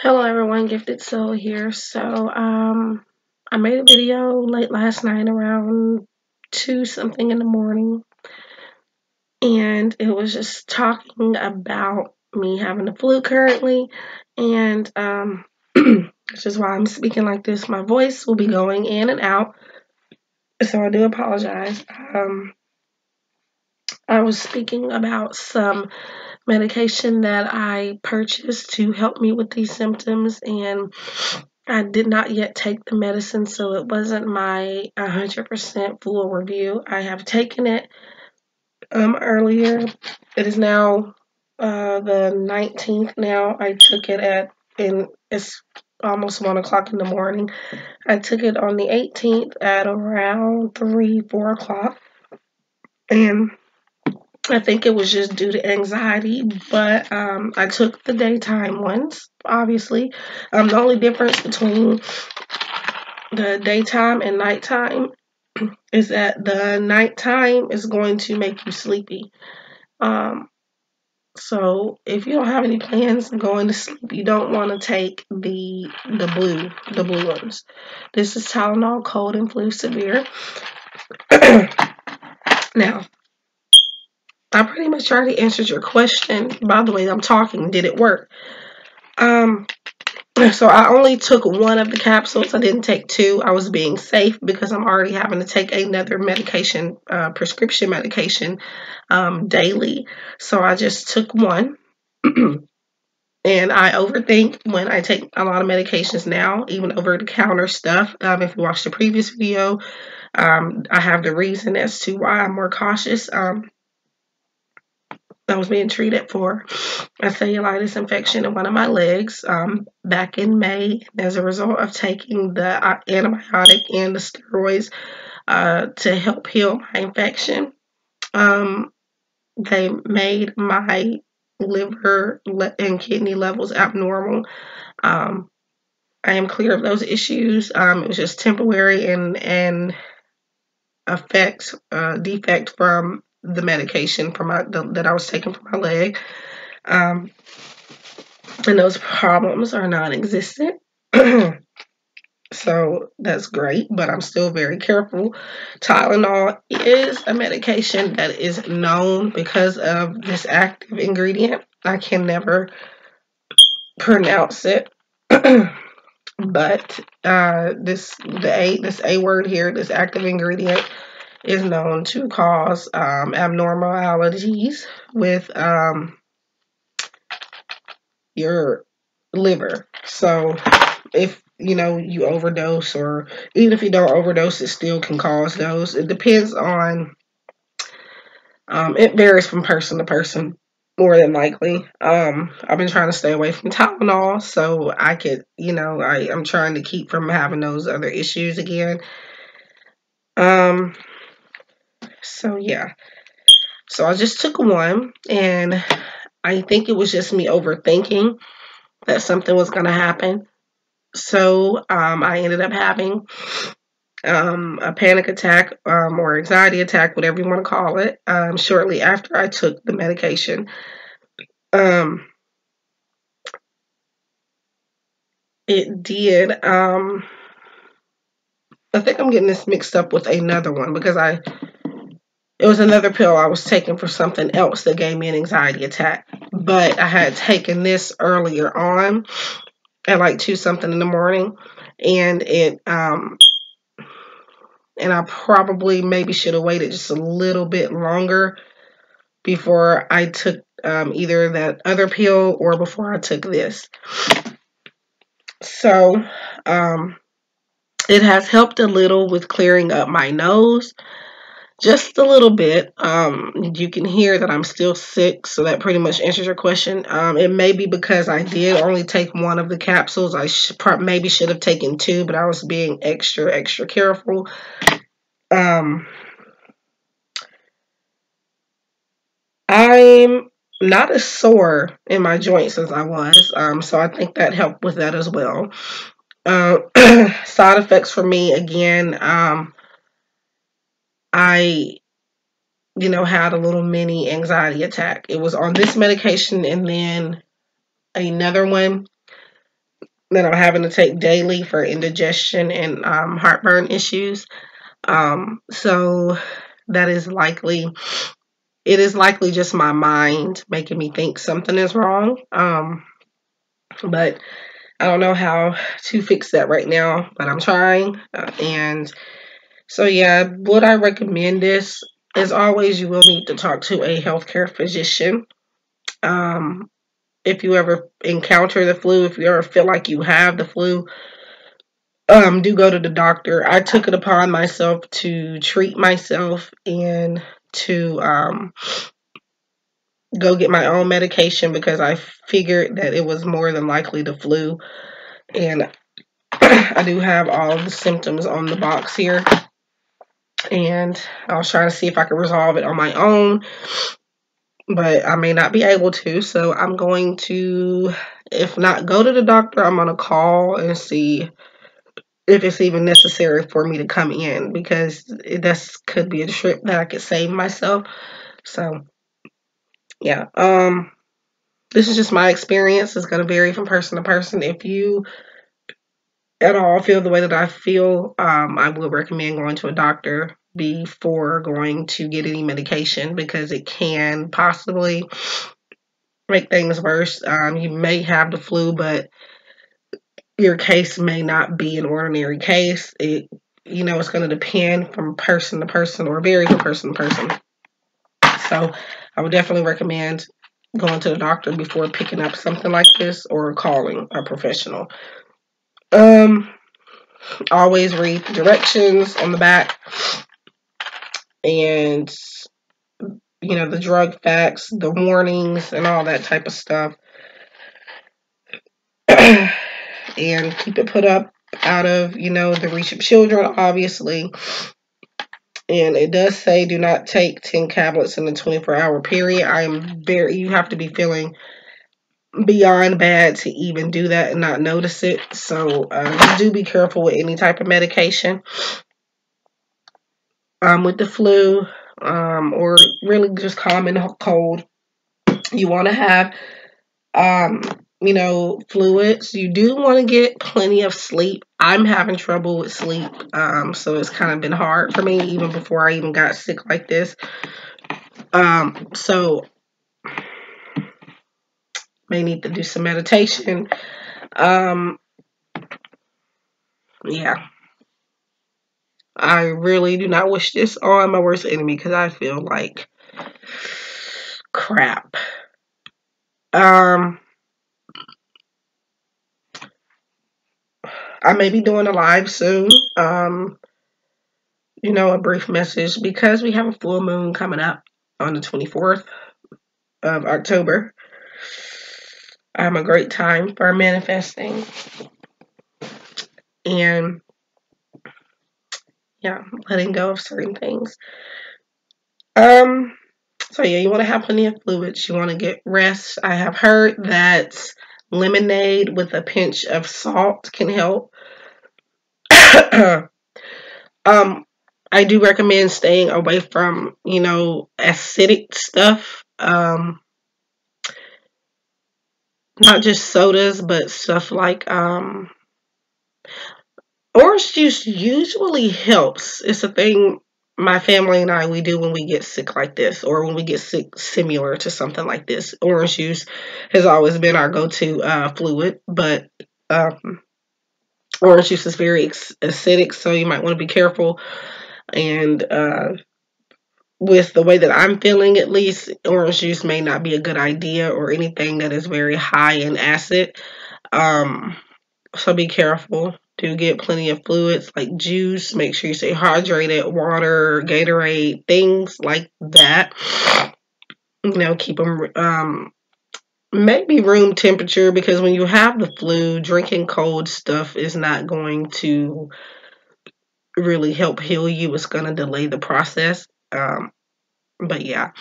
Hello everyone, Gifted Soul here. I made a video late last night around 2 something in the morning, and it was just talking about me having the flu currently, and which is why I'm speaking like this. My voice will be going in and out, so I do apologize. I was speaking about some medication that I purchased to help me with these symptoms, and I did not yet take the medicine, so it wasn't my 100% full review. I have taken it earlier. It is now the 19th now. I took it and it's almost 1 o'clock in the morning. I took it on the 18th at around 3, 4 o'clock, and I think it was just due to anxiety, but I took the daytime ones, obviously. The only difference between the daytime and nighttime is that the nighttime is going to make you sleepy. Um, so if you don't have any plans of going to sleep, you don't want to take the blue ones. This is Tylenol Cold and Flu Severe. Now, I pretty much already answered your question. By the way, I'm talking. Did it work? So I only took one of the capsules. I didn't take two. I was being safe because I'm already having to take another medication, prescription medication, daily. So I just took one. And I overthink when I take a lot of medications now, even over the counter stuff. If you watched the previous video, I have the reason as to why I'm more cautious. I was being treated for a cellulitis infection in one of my legs back in May as a result of taking the antibiotic and the steroids to help heal my infection. They made my liver and kidney levels abnormal. I am clear of those issues. It was just temporary and defect from the medication that I was taking for my leg. And those problems are non-existent. So that's great, but I'm still very careful. Tylenol is a medication that is known because of this active ingredient. I can never pronounce it. But this A word here, this active ingredient, is known to cause abnormalities with your liver. So if you overdose, or even if you don't overdose, it still can cause those. It depends on it varies from person to person, more than likely. I've been trying to stay away from Tylenol so I could, I'm trying to keep from having those other issues again. So yeah. So I just took one, and I think it was just me overthinking that something was going to happen. So I ended up having a panic attack or anxiety attack, whatever you want to call it, shortly after I took the medication. It did. I think I'm getting this mixed up with another one because it was another pill I was taking for something else that gave me an anxiety attack. But I had taken this earlier on at like 2 something in the morning, and I probably maybe should have waited just a little bit longer before I took either that other pill or before I took this. So it has helped a little with clearing up my nose, just a little bit. You can hear that I'm still sick, so that pretty much answers your question. It may be because I did only take one of the capsules. I maybe should have taken two, but I was being extra careful. I'm not as sore in my joints as I was, so I think that helped with that as well. Side effects for me, again, I had a little mini anxiety attack. It was on this medication and then another one that I'm having to take daily for indigestion and heartburn issues. So that is likely, it is likely just my mind making me think something is wrong. But I don't know how to fix that right now, but I'm trying. And so, yeah, would I recommend this? As always, you will need to talk to a healthcare physician. Um, if you ever encounter the flu, if you ever feel like you have the flu, do go to the doctor. I took it upon myself to treat myself and to go get my own medication because I figured that it was more than likely the flu. And I do have all the symptoms on the box here. And I was trying to see if I could resolve it on my own, but I may not be able to. So I'm going to, if not go to the doctor, I'm going to call and see if it's even necessary for me to come in, because this could be a trip that I could save myself. So yeah, this is just my experience. It's going to vary from person to person. If you at all feel the way that I feel, I would recommend going to a doctor before going to get any medication, because it can possibly make things worse. You may have the flu, but your case may not be an ordinary case. It's going to depend from person to person, or vary from person to person. So I would definitely recommend going to the doctor before picking up something like this or calling a professional. Always read the directions on the back, and the drug facts, the warnings, and all that type of stuff. And keep it put up out of, the reach of children, obviously. And it does say do not take 10 tablets in a 24-hour period. You have to be feeling beyond bad to even do that and not notice it. So do be careful with any type of medication. With the flu, or really just common cold, you want to have fluids. You do want to get plenty of sleep. I'm having trouble with sleep, so it's kind of been hard for me even before I even got sick like this. So may need to do some meditation. Yeah, I really do not wish this on my worst enemy, because I feel like crap. I may be doing a live soon. A brief message, because we have a full moon coming up on the 24th of October. A great time for manifesting. And yeah, letting go of certain things. So yeah, you want to have plenty of fluids. You want to get rest. I have heard that lemonade with a pinch of salt can help. I do recommend staying away from, acidic stuff. Not just sodas, but stuff like orange juice usually helps. It's a thing my family and I, we do when we get sick like this, or when we get sick similar to something like this. Orange juice has always been our go-to fluid, but orange juice is very acidic, so you might want to be careful. And with the way that I'm feeling, at least, orange juice may not be a good idea, or anything that is very high in acid. So be careful. Do get plenty of fluids like juice. Make sure you stay hydrated, water, Gatorade, things like that. Keep them maybe room temperature, because when you have the flu, drinking cold stuff is not going to really help heal you. It's going to delay the process. But yeah,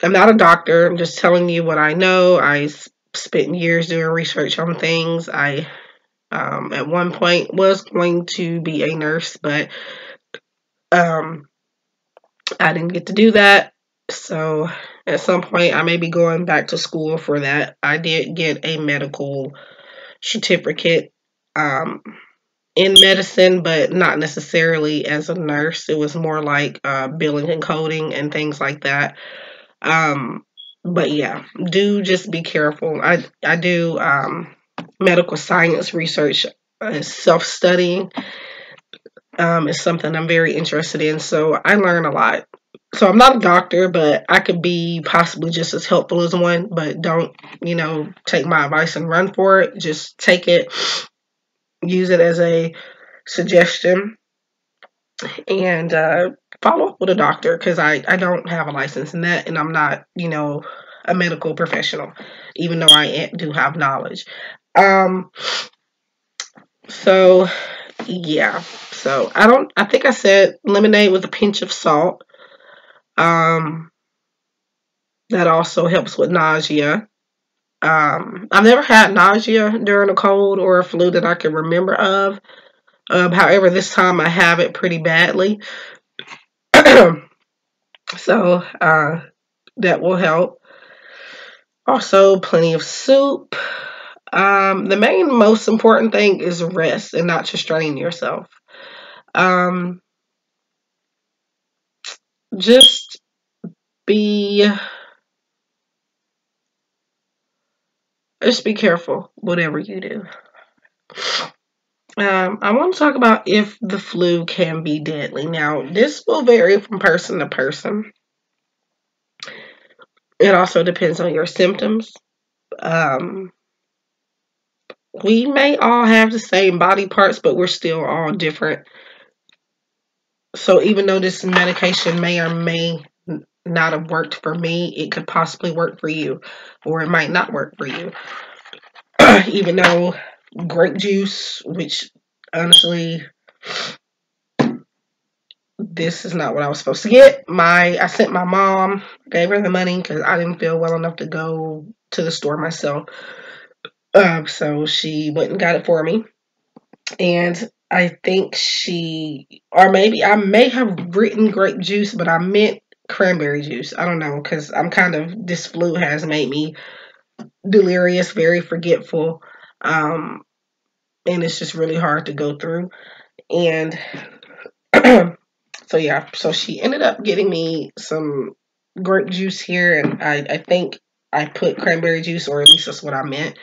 I'm not a doctor. I'm just telling you what I know. I spent years doing research on things. I at one point was going to be a nurse, but I didn't get to do that. So at some point I may be going back to school for that. I did get a medical certificate in medicine, but not necessarily as a nurse. It was more like billing and coding and things like that. But yeah, do just be careful. I do medical science research, self-studying. Is something I'm very interested in, so I learn a lot. So I'm not a doctor, but I could be possibly just as helpful as one. But don't, take my advice and run for it. Just take it, use it as a suggestion, and follow up with a doctor, because I don't have a license in that, and I'm not, a medical professional, even though I do have knowledge. Um, so yeah, so I think I said lemonade with a pinch of salt. Um, that also helps with nausea. I've never had nausea during a cold or a flu that I can remember of. However, this time I have it pretty badly. So that will help. Also, plenty of soup. The main, most important thing is rest and not to strain yourself. Um, just be just be careful, whatever you do. I want to talk about if the flu can be deadly. Now, this will vary from person to person. It also depends on your symptoms. Um, we may all have the same body parts, but we're still all different. So even though this medication may or may not have worked for me, it could possibly work for you, or it might not work for you. Even though grape juice, which honestly, this is not what I was supposed to get. I sent my mom, gave her the money because I didn't feel well enough to go to the store myself. So she went and got it for me. And I think or maybe I may have written grape juice, but I meant cranberry juice. I don't know, because this flu has made me delirious, very forgetful. And it's just really hard to go through. And so yeah, so she ended up getting me some grape juice here, and I think I put cranberry juice, or at least that's what I meant.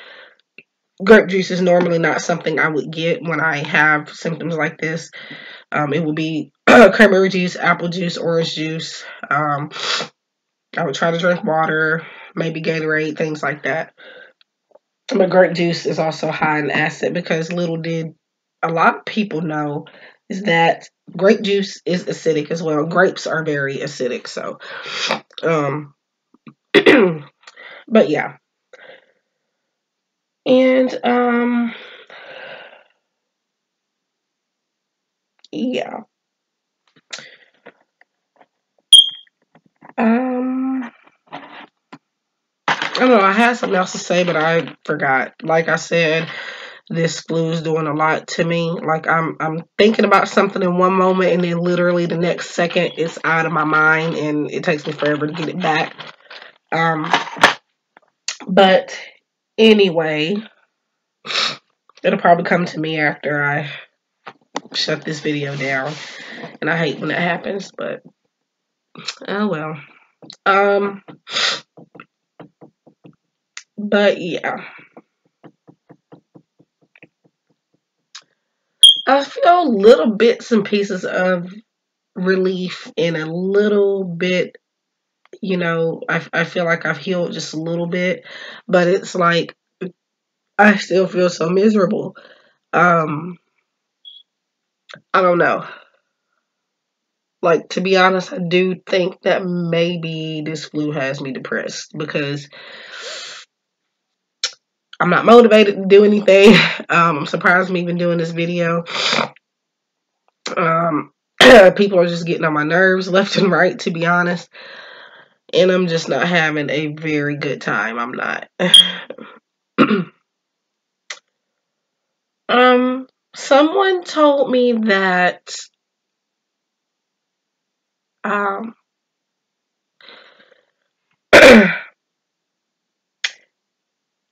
Grape juice is normally not something I would get when I have symptoms like this. It would be cranberry juice, apple juice, orange juice. I would try to drink water, maybe Gatorade, things like that. But grape juice is also high in acid, because little did a lot of people know is that grape juice is acidic as well. Grapes are very acidic, so but yeah. And yeah. I don't know, I had something else to say, but I forgot. Like I said, this flu is doing a lot to me. Like I'm thinking about something in one moment, and then literally the next second it's out of my mind, and it takes me forever to get it back. But anyway, it'll probably come to me after I shut this video down. And I hate when that happens, but oh well. But yeah. I feel little bits and pieces of relief, and a little bit, I feel like I've healed just a little bit, but it's like I still feel so miserable. I don't know. Like, to be honest, I do think that maybe this flu has me depressed, because I'm not motivated to do anything. I'm surprised I'm even doing this video. People are just getting on my nerves left and right, to be honest. And I'm just not having a very good time. I'm not. Someone told me that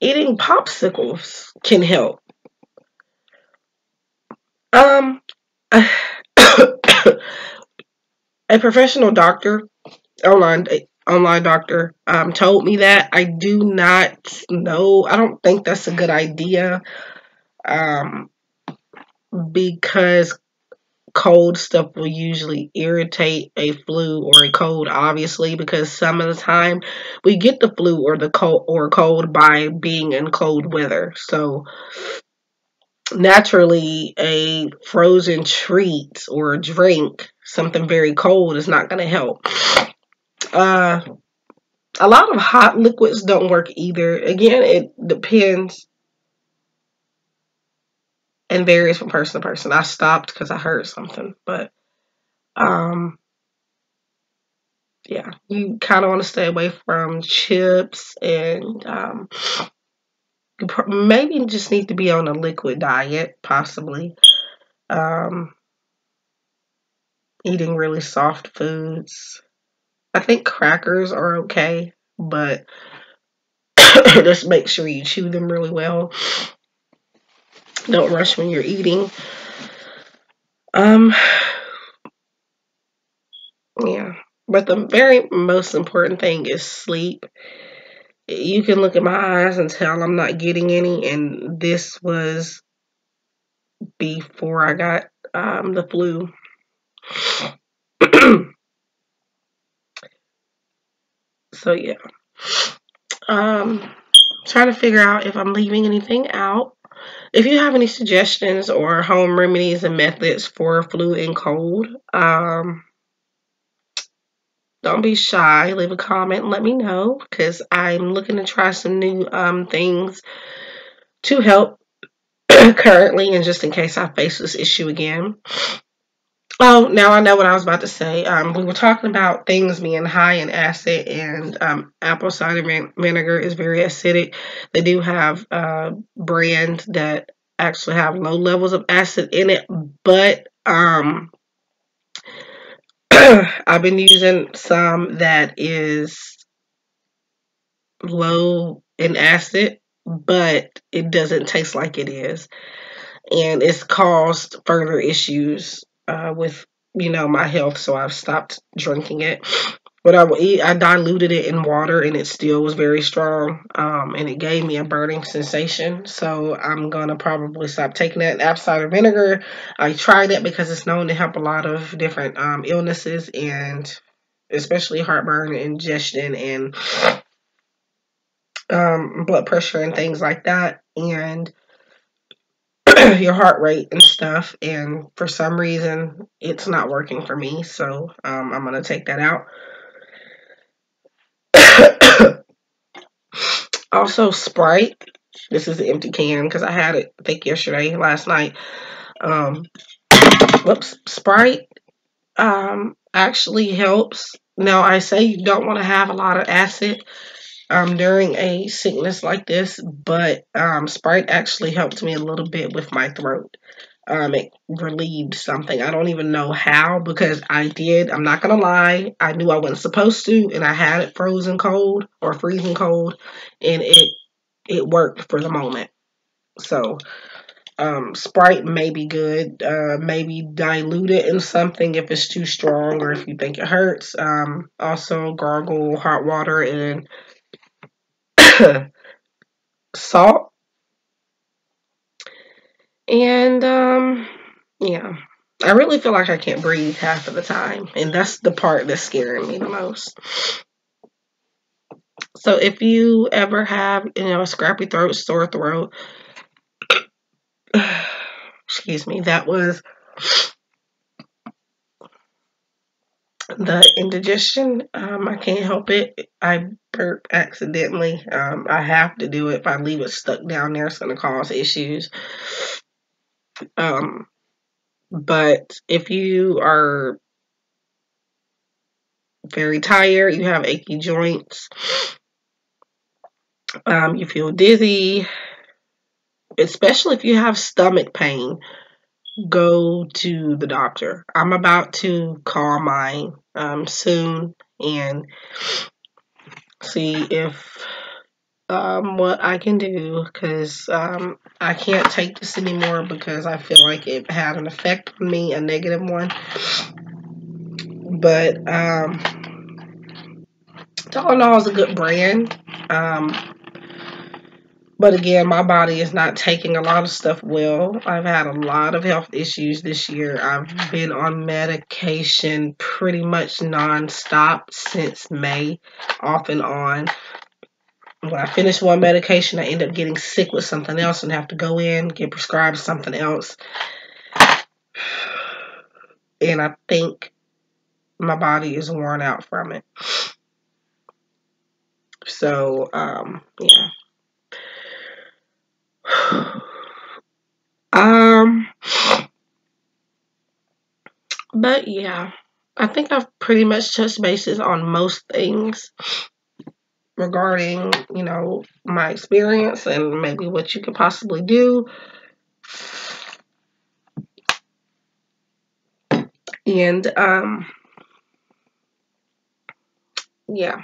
eating popsicles can help. Um, a professional doctor, online doctor, told me that. I do not know. I don't think that's a good idea. Um, because cold stuff will usually irritate a flu or a cold, obviously, because some of the time we get the flu or the cold by being in cold weather. So naturally, a frozen treat or a drink, something very cold, is not going to help. Uh, a lot of hot liquids don't work either. Again, it depends and varies from person to person. I stopped because I heard something, but um, yeah, you kind of want to stay away from chips, and you maybe just need to be on a liquid diet, possibly. Um, Eating really soft foods. I think crackers are okay, but just make sure you chew them really well. Don't rush when you're eating. Um, yeah. But the very most important thing is sleep. You can look at my eyes and tell I'm not getting any, and this was before I got the flu. So yeah. Trying to figure out if I'm leaving anything out. If you have any suggestions or home remedies and methods for flu and cold, don't be shy. Leave a comment and let me know, because I'm looking to try some new things to help currently, and just in case I face this issue again. Oh, now I know what I was about to say. We were talking about things being high in acid, and apple cider vinegar is very acidic. They do have brands that actually have low levels of acid in it, but I've been using some that is low in acid, but it doesn't taste like it is, and it's caused further issues with my health. So I've stopped drinking it. What I will eat, I diluted it in water, and it still was very strong, and it gave me a burning sensation. So I'm gonna probably stop taking that. Apple cider vinegar, I tried it because it's known to help a lot of different illnesses, and especially heartburn, indigestion, and blood pressure and things like that, and your heart rate and stuff. And for some reason, it's not working for me, so I'm gonna take that out. Also, Sprite. This is an empty can because I had it, I think, last night. Um, Sprite actually helps. Now, I say you don't want to have a lot of acid during a sickness like this, but Sprite actually helped me a little bit with my throat. It relieved something. I don't even know how, because I'm not gonna lie, I knew I wasn't supposed to, and I had it frozen cold or freezing cold, and it worked for the moment. So Sprite may be good. Maybe dilute it in something if it's too strong or if you think it hurts. Also gargle hot water and salt. And yeah. I really feel like I can't breathe half of the time, and that's the part that's scaring me the most. So if you ever have, a scrappy throat, sore throat, excuse me, that was the indigestion. I can't help it. I burp accidentally. I have to do it. If I leave it stuck down there, it's going to cause issues. But if you are very tired, you have achy joints, you feel dizzy, especially if you have stomach pain, go to the doctor. I'm about to call mine soon and see if what I can do, because I can't take this anymore because I feel like it had an effect on me, a negative one. But Tylenol is a good brand. But again, my body is not taking a lot of stuff well. I've had a lot of health issues this year. I've been on medication pretty much nonstop since May, off and on. When I finish one medication, I end up getting sick with something else and have to go in, get prescribed something else. And I think my body is worn out from it. So, yeah. Um, but yeah, I think I've pretty much touched bases on most things regarding, my experience and maybe what you could possibly do. And, yeah.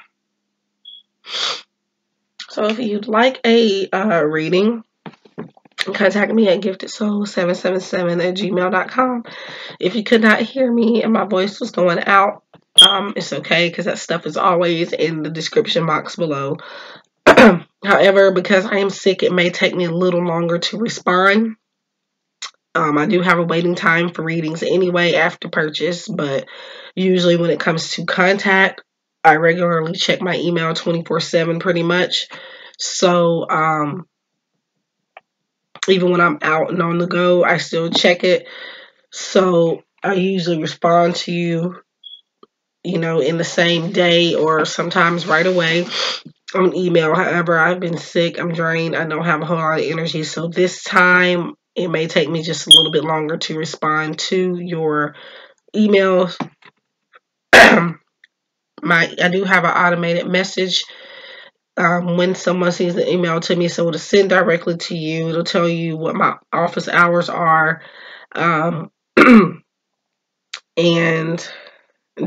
So if you'd like a reading, contact me at giftedsoul777@gmail.com. If you could not hear me and my voice was going out, it's okay, because that stuff is always in the description box below. However, because I am sick, it may take me a little longer to respond. I do have a waiting time for readings anyway after purchase, but usually when it comes to contact, I regularly check my email 24/7 pretty much. So, even when I'm out and on the go, I still check it. So I usually respond to you, in the same day or sometimes right away on email. However, I've been sick, I'm drained, I don't have a whole lot of energy. So this time it may take me just a little bit longer to respond to your emails. I do have an automated message when someone sends an email to me, so it'll send directly to you. It'll tell you what my office hours are, and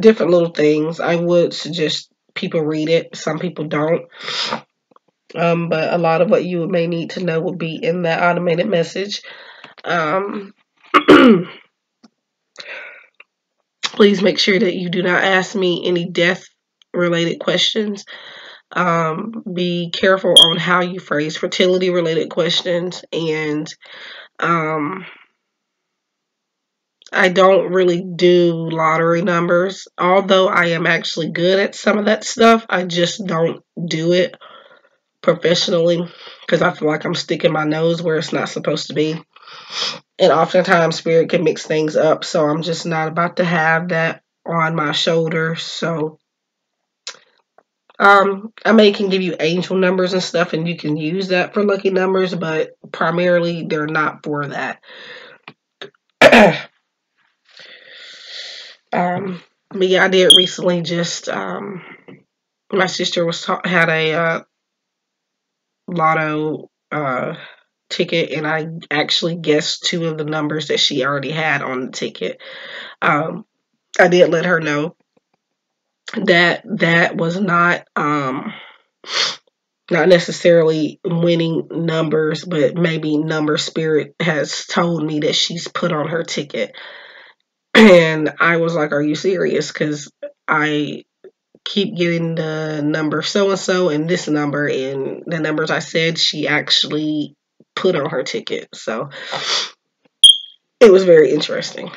different little things. I would suggest people read it. Some people don't. But a lot of what you may need to know will be in that automated message. Please make sure that you do not ask me any death-related questions. Be careful on how you phrase fertility-related questions. And I don't really do lottery numbers. Although I am actually good at some of that stuff, I just don't do it professionally because I feel like I'm sticking my nose where it's not supposed to be. And oftentimes spirit can mix things up, so I'm just not about to have that on my shoulder. So I can give you angel numbers and stuff, and you can use that for lucky numbers, but primarily they're not for that. But yeah, I did recently just my sister had a lotto ticket, and I actually guessed 2 of the numbers that she already had on the ticket. I did let her know that was not necessarily winning numbers, but maybe number spirit has told me that she's put on her ticket. And I was like, are you serious? Because I keep getting the number so-and-so and this number, and the numbers I said she actually put on her ticket. So it was very interesting.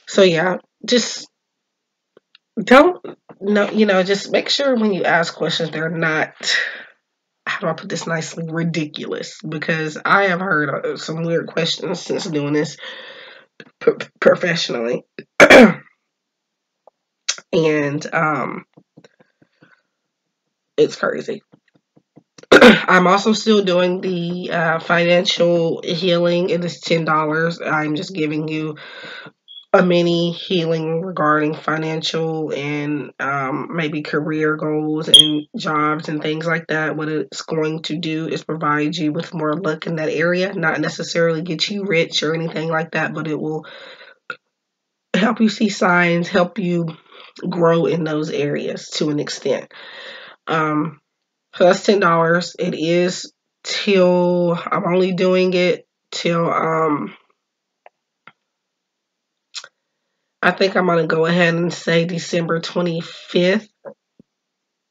So yeah, just don't know, just make sure when you ask questions, they're not, how do I put this nicely, ridiculous, because I have heard some weird questions since doing this professionally. And it's crazy. I'm also still doing the financial healing. It is $10. I'm just giving you a mini healing regarding financial and maybe career goals and jobs and things like that. What it's going to do is provide you with more luck in that area, not necessarily get you rich or anything like that, but it will help you see signs, help you grow in those areas to an extent. So that's $10. It is till, I'm only doing it till, I think I'm going to go ahead and say December 25th,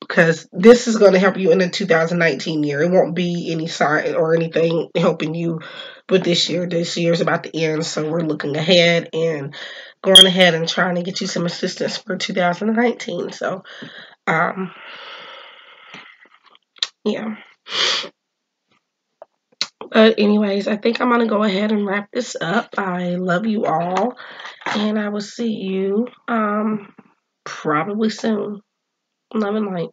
because this is going to help you in the 2019 year. It won't be any sign or anything helping you with this year. This year's about to end, so we're looking ahead and going ahead and trying to get you some assistance for 2019. So, yeah. But anyways, I think I'm going to go ahead and wrap this up. I love you all, and I will see you probably soon. Love and light.